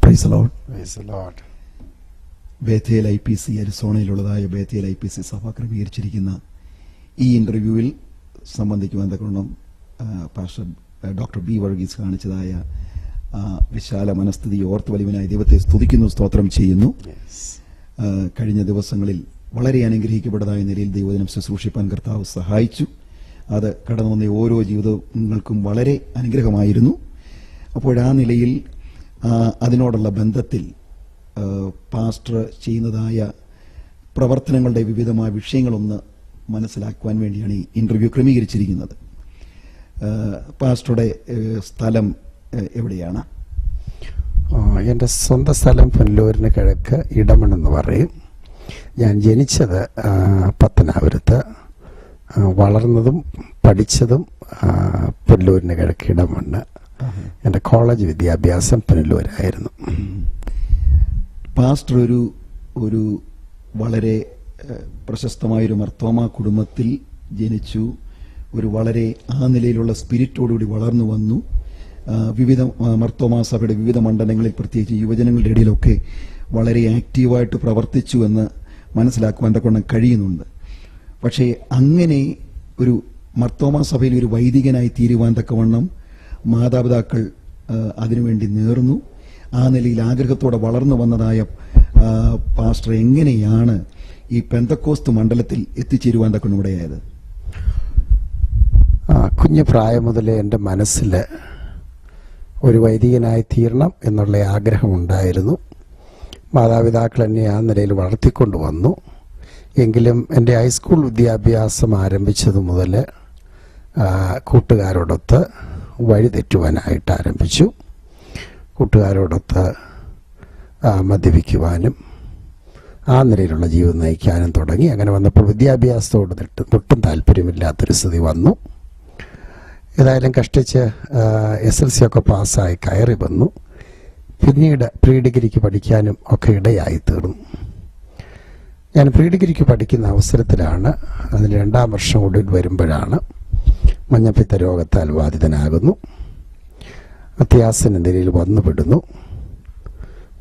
Price the Lord. Praise the Lord. Bethel IPC അരിസോണയിലുള്ളതായ Bethel IPC സഭ ക്രമീകരിച്ചിരിക്കുന്ന ഈ ഇന്റർവ്യൂവിൽ സംബന്ധിക്കുവാൻ തക്കവണ്ണം പാസ്റ്റർ ഡോക്ടർ ബി വർഗീസ് കാണിച്ചതായ വിശാല മനസ്ഥിതി ഓർത്ത് വലിയവനായ ദൈവത്തെ സ്തുതിക്കുന്നു, സ്തോത്രം ചെയ്യുന്നു. കഴിഞ്ഞ ദിവസങ്ങളിൽ വളരെ അനുഗ്രഹിക്കപ്പെട്ടതായ നിലയിൽ ദൈവദിനം ശുശ്രൂഷിപ്പാൻ കർത്താവ് സഹായിച്ചു. അത് കടന്നു വന്ന ഓരോ ജീവിതങ്ങൾക്കും വളരെ അനുഗ്രഹമായിരുന്നു. അപ്പോൾ ആ നിലയിൽ അതിനോടുള്ള ബന്ധത്തിൽ പാസ്റ്റർ ചെയ്യുന്നതായ പ്രവർത്തനങ്ങളുടെ വിവിധമായ വിഷയങ്ങളൊന്ന് മനസ്സിലാക്കുവാൻ വേണ്ടിയാണ് ഈ ഇന്റർവ്യൂ ക്രമീകരിച്ചിരിക്കുന്നത്. പാസ്റ്ററുടെ സ്ഥലം എവിടെയാണ്? എൻ്റെ സ്വന്തം സ്ഥലം പുനലൂരിന് കിഴക്ക് ഇടമണെന്ന് പറയും. ഞാൻ ജനിച്ചത് പത്തനാപുരത്ത്, വളർന്നതും പഠിച്ചതും പുനലൂരിന് കിഴക്ക് ഇടമണ്ണ്. എൻ്റെ കോളേജ് വിദ്യാഭ്യാസം പുനലൂരായിരുന്നു. പാസ്റ്റർ ഒരു വളരെ പ്രശസ്തമായൊരു മർത്തോമ കുടുംബത്തിൽ ജനിച്ചു. ഒരു വളരെ ആ നിലയിലുള്ള സ്പിരിറ്റോടുകൂടി വളർന്നു വന്നു. വിവിധ മർത്തോമ സഭയുടെ വിവിധ മണ്ഡലങ്ങളിൽ, പ്രത്യേകിച്ച് യുവജനങ്ങളുടെ ഇടയിലൊക്കെ വളരെ ആക്റ്റീവായിട്ട് പ്രവർത്തിച്ചു എന്ന് മനസ്സിലാക്കുവാൻ തക്കവണ്ണം കഴിയുന്നുണ്ട്. പക്ഷേ അങ്ങനെ ഒരു മർത്തോമ സഭയിൽ ഒരു വൈദികനായി തീരുവാൻ തക്കവണ്ണം മാതാപിതാക്കൾ അതിനുവേണ്ടി നേർന്നു. ആ നിലയിൽ ആഗ്രഹത്തോടെ വളർന്നു വന്നതായ പാസ്റ്റർ എങ്ങനെയാണ് ഈ പെന്തക്കോസ്ത് മണ്ഡലത്തിൽ എത്തിച്ചേരുവാൻ തക്കവണ്ണം ഇടയായത്? കുഞ്ഞു പ്രായം മുതലേ എൻ്റെ മനസ്സിൽ ഒരു വൈദികനായി തീരണം എന്നുള്ള ആഗ്രഹമുണ്ടായിരുന്നു. മാതാപിതാക്കൾ എന്നെ ആ നിലയിൽ വളർത്തിക്കൊണ്ടുവന്നു. എങ്കിലും എൻ്റെ ഹൈസ്കൂൾ വിദ്യാഭ്യാസം ആരംഭിച്ചത് മുതൽ കൂട്ടുകാരോടൊത്ത് വഴിതെറ്റുവാനായിട്ട് ആരംഭിച്ചു. കൂട്ടുകാരോടൊത്ത് മദ്യപിക്കുവാനും ആ നിലയിലുള്ള ജീവിതം നയിക്കാനും തുടങ്ങി. അങ്ങനെ വന്നപ്പോൾ വിദ്യാഭ്യാസത്തോട് ഒട്ടും താല്പര്യമില്ലാത്തൊരു സ്ഥിതി വന്നു. ഏതായാലും കഷ്ടിച്ച് SLC ഒക്കെ പാസ്സായി കയറി വന്നു. പിന്നീട് പ്രീ ഡിഗ്രിക്ക് പഠിക്കാനും ഒക്കെ ഇടയായി തീർന്നു. ഞാൻ പ്രീ ഡിഗ്രിക്ക് പഠിക്കുന്ന അവസരത്തിലാണ്, അതിന് 2ാം വർഷം ഒടുവിൽ വരുമ്പോഴാണ് മഞ്ഞപ്പിത്ത രോഗത്താൽ ബാധിതനാകുന്നു. അത്യാസന്ന നിലയിൽ വന്നുപെടുന്നു.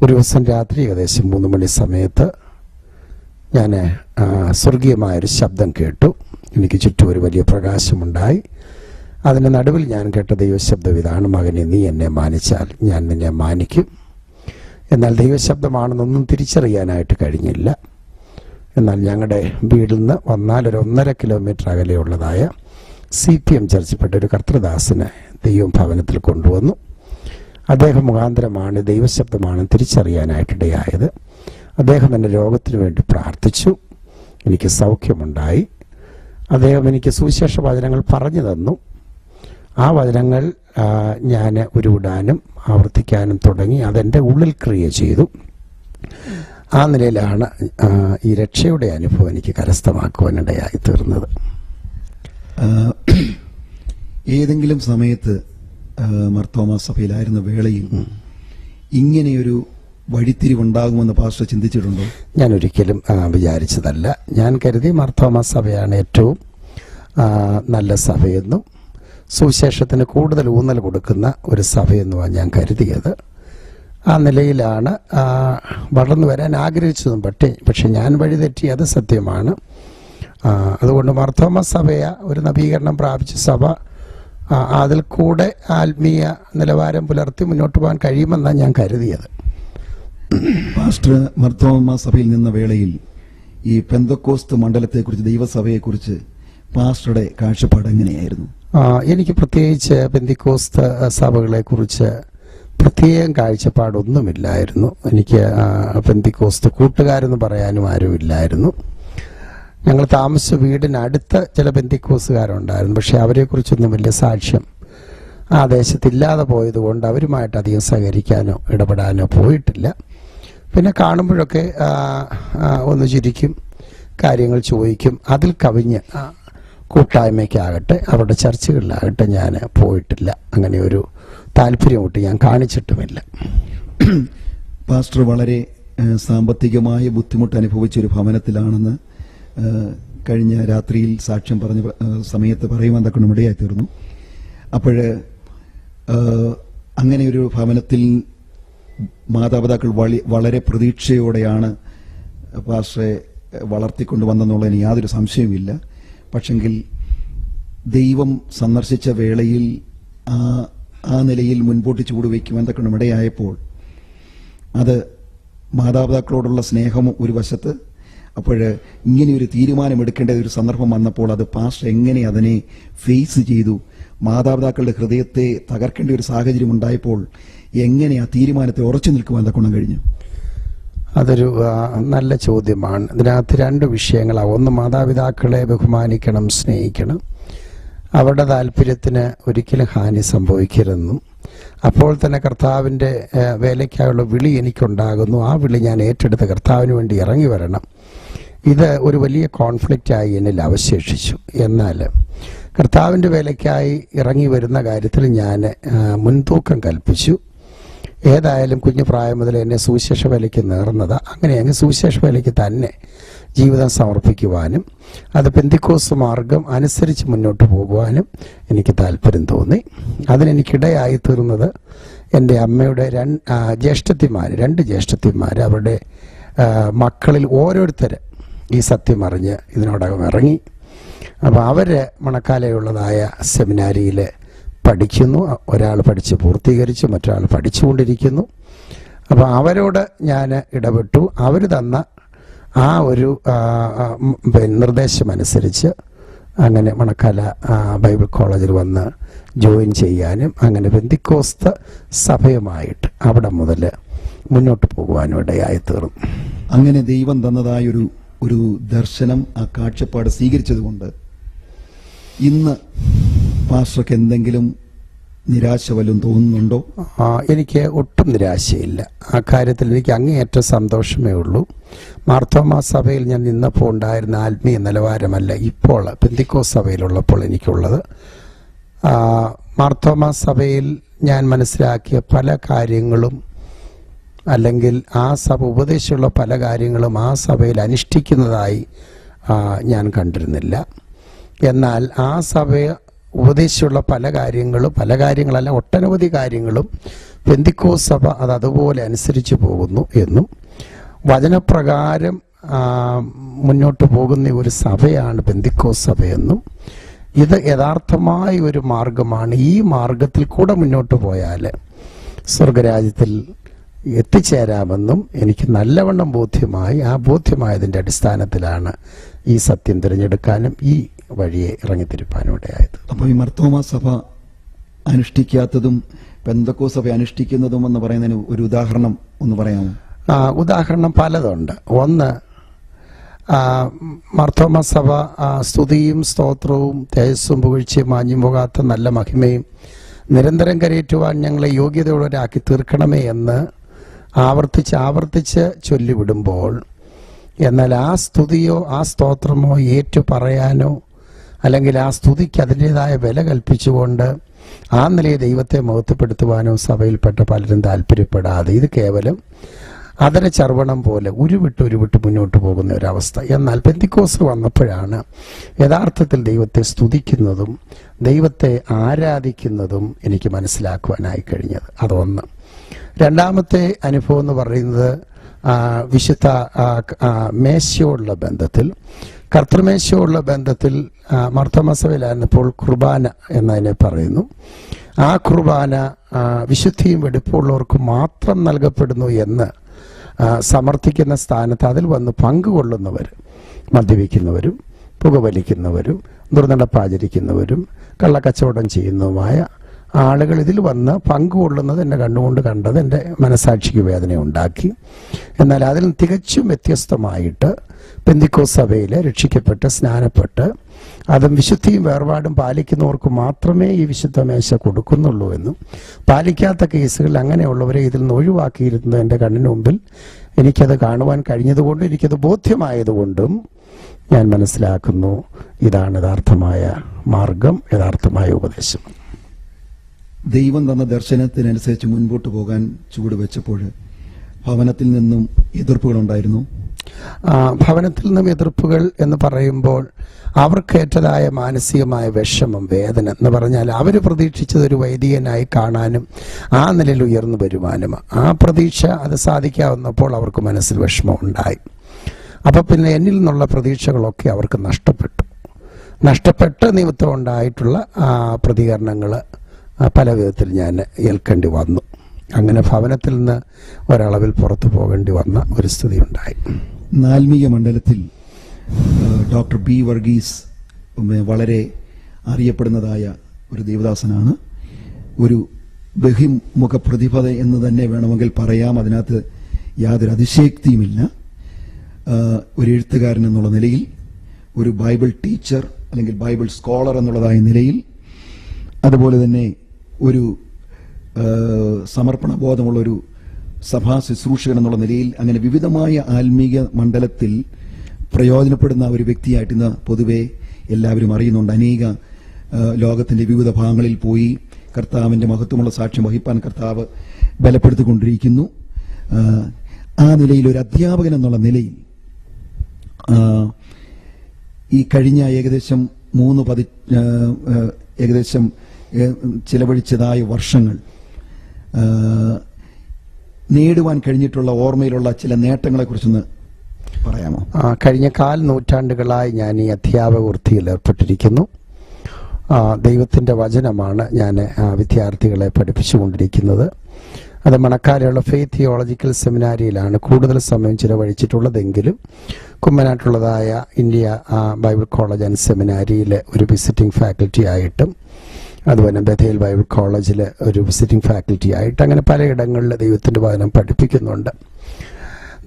ഒരു ദിവസം രാത്രി ഏകദേശം 3 മണി സമയത്ത് ഞാൻ സ്വർഗീയമായൊരു ശബ്ദം കേട്ടു. എനിക്ക് ചുറ്റും ഒരു വലിയ പ്രകാശമുണ്ടായി. അതിന് നടുവിൽ ഞാൻ കേട്ട ദൈവശബ്ദം ഇതാണ്: മകനെ, നീ എന്നെ മാനിച്ചാൽ ഞാൻ നിന്നെ മാനിക്കും. എന്നാൽ ദൈവശബ്ദമാണെന്നൊന്നും തിരിച്ചറിയാനായിട്ട് കഴിഞ്ഞില്ല. എന്നാൽ ഞങ്ങളുടെ വീട്ടിൽ നിന്ന് വന്നാൽ ഒരു 1.5 കിലോമീറ്റർ അകലെയുള്ളതായ CPM ചർച്ചിൽപ്പെട്ട ഒരു കർത്തൃദാസനെ ദൈവം ഭവനത്തിൽ കൊണ്ടുവന്നു. അദ്ദേഹം മുഖാന്തരമാണ് ദൈവശബ്ദമാണ് തിരിച്ചറിയാനായിട്ടിടയായത്. അദ്ദേഹം എൻ്റെ രോഗത്തിന് വേണ്ടി പ്രാർത്ഥിച്ചു. എനിക്ക് സൗഖ്യമുണ്ടായി. അദ്ദേഹം എനിക്ക് സുവിശേഷ വചനങ്ങൾ പറഞ്ഞു തന്നു. ആ വചനങ്ങൾ ഞാൻ ഉരുവിടാനും ആവർത്തിക്കാനും തുടങ്ങി. അതെൻ്റെ ഉള്ളിൽ ക്രിയ ചെയ്തു. ആ നിലയിലാണ് ഈ രക്ഷയുടെ അനുഭവം എനിക്ക് കരസ്ഥമാക്കുവാനിടയായി തീർന്നത്. ഏതെങ്കിലും സമയത്ത് മർത്തോമ സഭയിലായിരുന്ന വേളയിൽ ഇങ്ങനെയൊരു വഴിത്തിരിവുണ്ടാകുമെന്ന് പാസ്റ്റർ ചിന്തിച്ചിട്ടുണ്ടോ? ഞാൻ ഒരിക്കലും വിചാരിച്ചതല്ല. ഞാൻ കരുതി മർത്തോമ സഭയാണ് ഏറ്റവും നല്ല സഭയെന്നും സുവിശേഷത്തിന് കൂടുതൽ ഊന്നൽ കൊടുക്കുന്ന ഒരു സഭയെന്നുമാണ് ഞാൻ കരുതിയത്. ആ നിലയിലാണ് വളർന്നു വരാൻ ആഗ്രഹിച്ചതും. പക്ഷെ ഞാൻ വഴിതെറ്റി, അത് സത്യമാണ്. അതുകൊണ്ട് മർത്തോമ സഭയ ഒരു നവീകരണം പ്രാപിച്ച സഭ, അതിൽ കൂടെ ആത്മീയ നിലവാരം പുലർത്തി മുന്നോട്ട് പോകാൻ കഴിയുമെന്നാണ് ഞാൻ കരുതിയത്. പാസ്റ്റർ മർത്തോമ സഭയിൽ നിന്ന വേളയിൽ ഈ പെന്തക്കോസ്ത് മണ്ഡലത്തെക്കുറിച്ച്, ദൈവസഭയെക്കുറിച്ച് പാസ്റ്ററുടെ കാഴ്ചപ്പാട് എങ്ങനെയായിരുന്നു? എനിക്ക് പ്രത്യേകിച്ച് പെന്തക്കോസ്ത് സഭകളെ കുറിച്ച് പ്രത്യേകം കാഴ്ചപ്പാടൊന്നുമില്ലായിരുന്നു. എനിക്ക് പെന്തക്കോസ്ത് കൂട്ടുകാരെന്ന് പറയാനും ആരുമില്ലായിരുന്നു. ഞങ്ങൾ താമസിച്ച വീടിനടുത്ത് ചില പെന്തക്കോസ്തുകാരുണ്ടായിരുന്നു. പക്ഷെ അവരെക്കുറിച്ചൊന്നും വലിയ സാക്ഷ്യം ആ ദേശത്തില്ലാതെ പോയതുകൊണ്ട് അവരുമായിട്ട് അധികം സഹകരിക്കാനോ ഇടപെടാനോ പോയിട്ടില്ല. പിന്നെ കാണുമ്പോഴൊക്കെ ഒന്ന് ചിരിക്കും, കാര്യങ്ങൾ ചോദിക്കും. അതിൽ കവിഞ്ഞ് കൂട്ടായ്മയ്ക്കാകട്ടെ അവരുടെ ചർച്ചകളിലാകട്ടെ ഞാൻ പോയിട്ടില്ല. അങ്ങനെ ഒരു താല്പര്യമൊട്ട് ഞാൻ കാണിച്ചിട്ടുമില്ല. പാസ്റ്റർ വളരെ സാമ്പത്തികമായ ബുദ്ധിമുട്ട് അനുഭവിച്ചൊരു ഭവനത്തിലാണെന്ന് കഴിഞ്ഞ രാത്രിയിൽ സാക്ഷ്യം പറഞ്ഞ സമയത്ത് പറയുവാൻ തക്കണം ഇടയായി തീർന്നു. അപ്പോൾ അങ്ങനെ ഒരു ഭവനത്തിൽ മാതാപിതാക്കൾ വളരെ പ്രതീക്ഷയോടെയാണ് പാസ്റ്ററെ വളർത്തിക്കൊണ്ടുവന്നെന്നുള്ളതിന് യാതൊരു സംശയവുമില്ല. പക്ഷെങ്കിൽ ദൈവം സന്ദർശിച്ച വേളയിൽ ആ നിലയിൽ മുൻപോട്ട് ചൂടുവയ്ക്കുവാൻ തക്കണം ഇടയായപ്പോൾ അത് മാതാപിതാക്കളോടുള്ള സ്നേഹം ഒരു വശത്ത്, അപ്പോൾ ഇങ്ങനെയൊരു തീരുമാനമെടുക്കേണ്ട ഒരു സന്ദർഭം വന്നപ്പോൾ അത് പാസ്റ്റർ എങ്ങനെ അതിനെ ഫേസ് ചെയ്തു, മാതാപിതാക്കളുടെ ഹൃദയത്തെ തകർക്കേണ്ട ഒരു സാഹചര്യം ഉണ്ടായപ്പോൾ എങ്ങനെ ആ തീരുമാനത്തെ ഉറച്ചു നിൽക്കുവാൻ തക്കണം കഴിഞ്ഞു? അതൊരു നല്ല ചോദ്യമാണ്. ഇതിനകത്ത് രണ്ട് വിഷയങ്ങളാണ്. ഒന്ന്, മാതാപിതാക്കളെ ബഹുമാനിക്കണം, സ്നേഹിക്കണം, അവരുടെ താല്പര്യത്തിന് ഒരിക്കലും ഹാനി സംഭവിക്കരുതെന്നും അപ്പോൾ തന്നെ കർത്താവിൻ്റെ വേലയ്ക്കായുള്ള വിളി എനിക്കുണ്ടാകുന്നു, ആ വിളി ഞാൻ ഏറ്റെടുത്ത് കർത്താവിന് വേണ്ടി ഇറങ്ങി വരണം. ഇത് ഒരു വലിയ കോൺഫ്ലിക്റ്റായി എന്നിൽ അവശേഷിച്ചു. എന്നാൽ കർത്താവിൻ്റെ വേലയ്ക്കായി ഇറങ്ങി വരുന്ന കാര്യത്തിൽ ഞാൻ മുൻതൂക്കം കൽപ്പിച്ചു. ഏതായാലും കുഞ്ഞു പ്രായം മുതൽ എന്നെ സുവിശേഷ വേലയ്ക്ക് നേർന്നത്, അങ്ങനെ അങ്ങ് സുവിശേഷ വേലയ്ക്ക് തന്നെ ജീവിതം സമർപ്പിക്കുവാനും അത് പെന്തിക്കോസ് മാർഗം അനുസരിച്ച് മുന്നോട്ട് പോകുവാനും എനിക്ക് താല്പര്യം തോന്നി. അതിനെനിക്കിടയായി തീർന്നത് എൻ്റെ അമ്മയുടെ രണ്ട് ജ്യേഷ്ഠത്തിമാർ അവരുടെ മക്കളിൽ ഓരോരുത്തർ ഈ സത്യം അറിഞ്ഞ് ഇതിനോടകം ഇറങ്ങി. അപ്പോൾ അവർ മണക്കാലയുള്ളതായ സെമിനാരിയിൽ പഠിക്കുന്നു. ഒരാൾ പഠിച്ച് പൂർത്തീകരിച്ചു, മറ്റൊരാൾ പഠിച്ചുകൊണ്ടിരിക്കുന്നു. അപ്പോൾ അവരോട് ഞാൻ ഇടപെട്ടു. അവർ തന്ന ആ ഒരു നിർദ്ദേശമനുസരിച്ച് അങ്ങനെ മണക്കാല ബൈബിൾ കോളേജിൽ വന്ന് ജോയിൻ ചെയ്യാനും അങ്ങനെ പെന്തിക്കോസ്ത് സഭയുമായിട്ട് അവിടെ മുതൽ മുന്നോട്ട് പോകുവാനും ഇടയായി തീർന്നു. അങ്ങനെ ദൈവം തന്നതായ ഒരു ദർശനം, ആ കാഴ്ചപ്പാട് സ്വീകരിച്ചതുകൊണ്ട് ഇന്ന് പാസ്റ്റർക്ക് എന്തെങ്കിലും നിരാശ വല്ലതും തോന്നുന്നുണ്ടോ? എനിക്ക് ഒട്ടും നിരാശയില്ല. ആ കാര്യത്തിൽ എനിക്ക് അങ്ങേയറ്റം സന്തോഷമേ ഉള്ളൂ. മാർത്തോമാ സഭയിൽ ഞാൻ നിന്നപ്പോൾ ഉണ്ടായിരുന്ന ആത്മീയ നിലവാരമല്ല ഇപ്പോൾ പെന്തിക്കോസ് സഭയിലുള്ളപ്പോൾ എനിക്കുള്ളത്. മാർത്തോമാ സഭയിൽ ഞാൻ മനസ്സിലാക്കിയ പല കാര്യങ്ങളും, അല്ലെങ്കിൽ ആ സഭ ഉപദേശിച്ചുള്ള പല കാര്യങ്ങളും ആ സഭയിൽ അനുഷ്ഠിക്കുന്നതായി ഞാൻ കണ്ടിരുന്നില്ല. എന്നാൽ ആ സഭ ഉപദേശിച്ചുള്ള പല കാര്യങ്ങളല്ല, ഒട്ടനവധി കാര്യങ്ങളും പെന്തിക്കോസ് സഭ അതുപോലെ അനുസരിച്ച് പോകുന്നു എന്നും വചനപ്രകാരം മുന്നോട്ട് പോകുന്ന ഒരു സഭയാണ് പെന്തിക്കോസ് സഭയെന്നും ഇത് യഥാർത്ഥമായ ഒരു മാർഗമാണ്, ഈ മാർഗത്തിൽ കൂടെ മുന്നോട്ട് പോയാൽ സ്വർഗരാജ്യത്തിൽ എത്തിച്ചേരാമെന്നും എനിക്ക് നല്ലവണ്ണം ബോധ്യമായി. ആ ബോധ്യമായതിൻ്റെ അടിസ്ഥാനത്തിലാണ് ഈ സത്യം തിരഞ്ഞെടുക്കാനും ഈ വഴിയെ ഇറങ്ങിത്തിരിപ്പാനും ഇടയായത്. അപ്പോൾ ഈ മാർത്തോമാ സഭ അനുഷ്ഠിക്കാത്തതും പെന്തക്കോസ് സഭ അനുഷ്ഠിക്കുന്നതും എന്ന് പറയുന്നതിന് ഒരു ഉദാഹരണം ഒന്ന് പറയാമോ? ഉദാഹരണം പലതുണ്ട്. ഒന്ന്, മാർത്തോമാ സഭ സ്തുതിയും സ്തോത്രവും തേജസ്സും പുകഴ്ചയും മാഞ്ഞും പോകാത്ത നല്ല മഹിമയും നിരന്തരം കരയേറ്റുവാൻ ഞങ്ങളെ യോഗ്യതയുള്ളവരാക്കി തീർക്കണമേ എന്ന് ആവർത്തിച്ച് ചൊല്ലിവിടുമ്പോൾ, എന്നാൽ ആ സ്തുതിയോ ആ സ്തോത്രമോ ഏറ്റു പറയാനോ അല്ലെങ്കിൽ ആ സ്തുതിക്ക് അതിൻ്റെതായ വില കൽപ്പിച്ചുകൊണ്ട് ആ നിലയെ ദൈവത്തെ മഹത്വപ്പെടുത്തുവാനോ സഭയിൽപ്പെട്ട പലരും താല്പര്യപ്പെടാതെ ഇത് കേവലം അതര ചർവണം പോലെ ഉരുവിട്ട് മുന്നോട്ട് പോകുന്ന ഒരവസ്ഥ. എന്നാൽ പെന്തിക്കോസ് വന്നപ്പോഴാണ് യഥാർത്ഥത്തിൽ ദൈവത്തെ സ്തുതിക്കുന്നതും ദൈവത്തെ ആരാധിക്കുന്നതും എനിക്ക് മനസ്സിലാക്കുവാനായി കഴിഞ്ഞത്. അതൊന്ന്. രണ്ടാമത്തെ അനുഭവം എന്ന് പറയുന്നത് വിശുദ്ധ മേശയോടുള്ള ബന്ധത്തിൽ, കർത്തൃമേശയോടുള്ള ബന്ധത്തിൽ മാർത്തോമാ സഭയിലായിരുന്നപ്പോൾ കുർബാന എന്നതിനെ പറയുന്നു. ആ കുർബാന വിശുദ്ധിയും വെടിപ്പുള്ളവർക്ക് മാത്രം നൽകപ്പെടുന്നു എന്ന് സമർത്ഥിക്കുന്ന സ്ഥാനത്ത് അതിൽ വന്ന് പങ്കുകൊള്ളുന്നവർ, മദ്യപിക്കുന്നവരും പുകവലിക്കുന്നവരും ദുർനടപ്പാചരിക്കുന്നവരും കള്ളക്കച്ചവടം ചെയ്യുന്നതുമായ ആളുകൾ ഇതിൽ വന്ന് പങ്കുകൊള്ളുന്നത് എന്നെ കണ്ടുകൊണ്ട് കണ്ടത് എൻ്റെ മനസാക്ഷിക്ക് വേദന ഉണ്ടാക്കി. എന്നാൽ അതിൽ തികച്ചും വ്യത്യസ്തമായിട്ട് പെന്തിക്കോസ് സഭയിൽ രക്ഷിക്കപ്പെട്ട് സ്നാനപ്പെട്ട് അതും വിശുദ്ധിയും വേർപാടും പാലിക്കുന്നവർക്ക് മാത്രമേ ഈ വിശുദ്ധ മേശ കൊടുക്കുന്നുള്ളൂ എന്നും പാലിക്കാത്ത കേസുകൾ അങ്ങനെയുള്ളവരെ ഇതിൽ നിന്ന് ഒഴിവാക്കിയിരുന്നത് എൻ്റെ കണ്ണിന് മുമ്പിൽ എനിക്കത് കാണുവാൻ കഴിഞ്ഞതുകൊണ്ടും എനിക്കത് ബോധ്യമായതുകൊണ്ടും ഞാൻ മനസ്സിലാക്കുന്നു ഇതാണ് യഥാർത്ഥമായ മാർഗം, യഥാർത്ഥമായ ഉപദേശം. ദൈവം തന്ന ദർശനത്തിനനുസരിച്ച് മുൻപോട്ട് പോകാൻ ചുവടുവെച്ചപ്പോൾ ഭവനത്തിൽ നിന്നും എതിർപ്പുകളുണ്ടായിരുന്നു? ഭവനത്തിൽ നിന്നും എതിർപ്പുകൾ എന്ന് പറയുമ്പോൾ അവർക്കേറ്റതായ മാനസികമായ വിഷമം, വേദന എന്ന് പറഞ്ഞാൽ അവർ പ്രതീക്ഷിച്ചത് ഒരു വൈദികനായി കാണാനും ആ നിലയിൽ ഉയർന്നു വരുവാനും ആ പ്രതീക്ഷ അത് സാധിക്കാവുന്നപ്പോൾ അവർക്ക് മനസ്സിൽ വിഷമം ഉണ്ടായി. അപ്പം പിന്നെ എന്നിൽ നിന്നുള്ള പ്രതീക്ഷകളൊക്കെ അവർക്ക് നഷ്ടപ്പെട്ട നിമിത്തം ഉണ്ടായിട്ടുള്ള പ്രതികരണങ്ങൾ പല വിധത്തിൽ ഞാൻ ഏൽക്കേണ്ടി വന്നു. അങ്ങനെ ഭവനത്തിൽ നിന്ന് ഒരളവിൽ പുറത്തു പോകേണ്ടി വന്ന ഒരു സ്ഥിതി ഉണ്ടായി. ആത്മീയ മണ്ഡലത്തിൽ ഡോക്ടർ ബി വർഗീസ് വളരെ അറിയപ്പെടുന്നതായ ഒരു ദേവദാസനാണ്. ഒരു ബഹിമുഖ പ്രതിഭ എന്ന് തന്നെ വേണമെങ്കിൽ പറയാം. അതിനകത്ത് യാതൊരു അതിശയോക്തിയുമില്ല. ഒരു എഴുത്തുകാരൻ എന്നുള്ള നിലയിൽ, ഒരു ബൈബിൾ ടീച്ചർ അല്ലെങ്കിൽ ബൈബിൾ സ്കോളർ എന്നുള്ളതായ നിലയിൽ, അതുപോലെ തന്നെ ഒരു സമർപ്പണ ബോധമുള്ള ഒരു സഭാ ശുശ്രൂഷകൻ എന്നുള്ള നിലയിൽ, അങ്ങനെ വിവിധമായ ആത്മീയ മണ്ഡലത്തിൽ പ്രയോജനപ്പെടുന്ന ഒരു വ്യക്തിയായിട്ട് ഇന്ന് പൊതുവെ എല്ലാവരും അറിയുന്നുണ്ട്. അനേക ലോകത്തിന്റെ വിവിധ ഭാഗങ്ങളിൽ പോയി കർത്താവിന്റെ മഹത്വമുള്ള സാക്ഷ്യം വഹിപ്പാൻ കർത്താവ് ബലപ്പെടുത്തിക്കൊണ്ടിരിക്കുന്നു. ആ നിലയിൽ ഒരു അധ്യാപകൻ എന്നുള്ള നിലയിൽ ഈ കഴിഞ്ഞ ഏകദേശം ഏകദേശം ചിലവഴിച്ചതായ വർഷങ്ങൾ നേടുവാൻ കഴിഞ്ഞിട്ടുള്ള ഓർമ്മയിലുള്ള ചില നേട്ടങ്ങളെക്കുറിച്ചൊന്ന് പറയാമോ? കഴിഞ്ഞ 4 നൂറ്റാണ്ടുകളായി ഞാൻ ഈ അധ്യാപക വൃത്തിയിൽ ഏർപ്പെട്ടിരിക്കുന്നു. ദൈവത്തിൻ്റെ വചനമാണ് ഞാൻ വിദ്യാർത്ഥികളെ പഠിപ്പിച്ചുകൊണ്ടിരിക്കുന്നത്. അത് മണക്കാലയുള്ള ഫെയ്ത്ത് തിയോളജിക്കൽ സെമിനാരിയിലാണ് കൂടുതൽ സമയം ചിലവഴിച്ചിട്ടുള്ളതെങ്കിലും കുമ്മനാട്ടുള്ളതായ ഇന്ത്യ ബൈബിൾ കോളേജ് ആൻഡ് സെമിനാരിയിൽ ഒരു വിസിറ്റിംഗ് ഫാക്കൽറ്റി ആയിട്ടും, അതുപോലെ ബഥേൽ ബൈബിൾ കോളേജിൽ ഒരു വിസിറ്റിംഗ് ഫാക്കൽറ്റി ആയിട്ട്, അങ്ങനെ പലയിടങ്ങളിൽ ദൈവത്തിൻ്റെ വചനം പഠിപ്പിക്കുന്നുണ്ട്.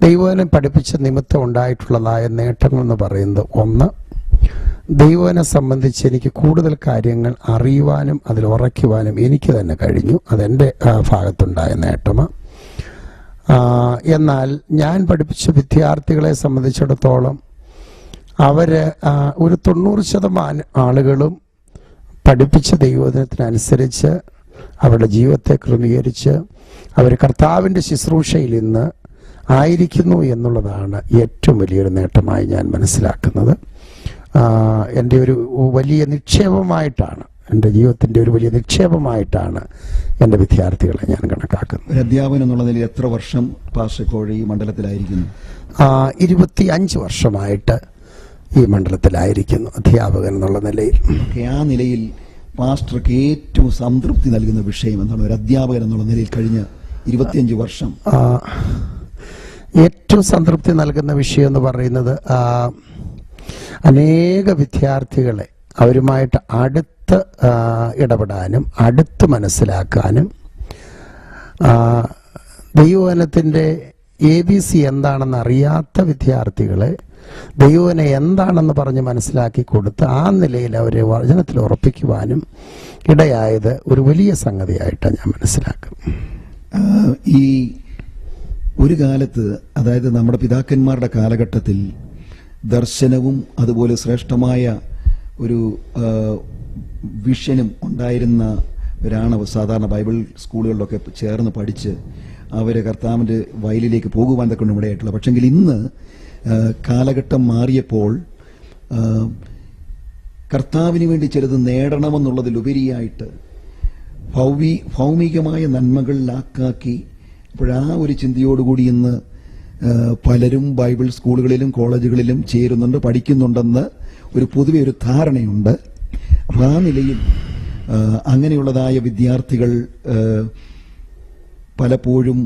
ദൈവവചനം പഠിപ്പിച്ച നിമിത്തം ഉണ്ടായിട്ടുള്ളതായ നേട്ടങ്ങളെന്ന് പറയുന്നത്, ഒന്ന്, ദൈവവചനം സംബന്ധിച്ച് എനിക്ക് കൂടുതൽ കാര്യങ്ങൾ അറിയുവാനും അതിൽ ഉറയ്ക്കുവാനും എനിക്ക് തന്നെ കഴിഞ്ഞു. അതെൻ്റെ ഭാഗത്തുണ്ടായ നേട്ടമാണ്. എന്നാൽ ഞാൻ പഠിപ്പിച്ച വിദ്യാർത്ഥികളെ സംബന്ധിച്ചിടത്തോളം അവർ ഒരു 90% ആളുകളും പഠിപ്പിച്ച ദൈവവചനത്തിനനുസരിച്ച് അവരുടെ ജീവിതത്തെ ക്രമീകരിച്ച് അവർ കർത്താവിൻ്റെ ശുശ്രൂഷയിൽ ഇന്ന് ആയിരിക്കുന്നു എന്നുള്ളതാണ് ഏറ്റവും വലിയൊരു നേട്ടമായി ഞാൻ മനസ്സിലാക്കുന്നത്. എൻ്റെ ഒരു വലിയ നിക്ഷേപമായിട്ടാണ്, എൻ്റെ ജീവിതത്തിൻ്റെ ഒരു വലിയ നിക്ഷേപമായിട്ടാണ് എൻ്റെ വിദ്യാർത്ഥികളെ ഞാൻ കണക്കാക്കുന്നത്. ഒരു അധ്യാപകൻ എന്നുള്ള നിലയിൽ എത്ര വർഷം പാസ്റ്റർ കോഴി ഈ മണ്ഡലത്തിലായിരിക്കുന്നു? 25 വർഷമായിട്ട് ഈ മണ്ഡലത്തിലായിരിക്കുന്നു അധ്യാപകൻ എന്നുള്ള നിലയിൽ. ആ നിലയിൽ പാസ്റ്റർക്ക് ഏറ്റവും സംതൃപ്തി നൽകുന്ന വിഷയം എന്താണ്? ഒരു അധ്യാപകൻ എന്നുള്ള നിലയിൽ കഴിഞ്ഞ 25 വർഷം ഏറ്റവും സംതൃപ്തി നൽകുന്ന വിഷയം എന്ന് പറയുന്നത്, അനേക വിദ്യാർത്ഥികളെ അവരുമായിട്ട് അടുത്ത് ഇടപെടാനും അടുത്ത് മനസ്സിലാക്കാനും, ദൈവവചനത്തിൻ്റെ ABC എന്താണെന്ന് അറിയാത്ത വിദ്യാർത്ഥികളെ ദൈവവചനം എന്താണെന്ന് പറഞ്ഞ് മനസ്സിലാക്കി കൊടുത്ത് ആ നിലയിൽ അവരെ വചനത്തിൽ ഉറപ്പിക്കുവാനും ഇടയായത് ഒരു വലിയ സംഗതിയായിട്ടാണ് ഞാൻ മനസ്സിലാക്കും. ഈ ഒരു കാലത്ത്, അതായത് നമ്മുടെ പിതാക്കന്മാരുടെ കാലഘട്ടത്തിൽ ദർശനവും അതുപോലെ ശ്രേഷ്ഠമായ ഒരു വിഷനും ഉണ്ടായിരുന്നവരാണ് സാധാരണ ബൈബിൾ സ്കൂളുകളിലൊക്കെ ചേർന്ന് പഠിച്ച് അവർ കർത്താവിൻ്റെ വയലിലേക്ക് പോകുവാൻ തക്കൊണ്ട് ഇവിടെയായിട്ടുള്ളത്. പക്ഷെങ്കിൽ ഇന്ന് കാലഘട്ടം മാറിയപ്പോൾ കർത്താവിന് വേണ്ടി ചിലത് നേടണമെന്നുള്ളതിലുപരിയായിട്ട് ഭൗമികമായ നന്മകളിലാക്കി അപ്പോഴാ ഒരു ചിന്തയോടുകൂടി ഇന്ന് പലരും ബൈബിൾ സ്കൂളുകളിലും കോളേജുകളിലും ചേരുന്നുണ്ട്, പഠിക്കുന്നുണ്ടെന്ന് ഒരു പൊതുവെ ഒരു ധാരണയുണ്ട്. അപ്പോൾ ആ നിലയിൽ അങ്ങനെയുള്ളതായ വിദ്യാർത്ഥികൾ പലപ്പോഴും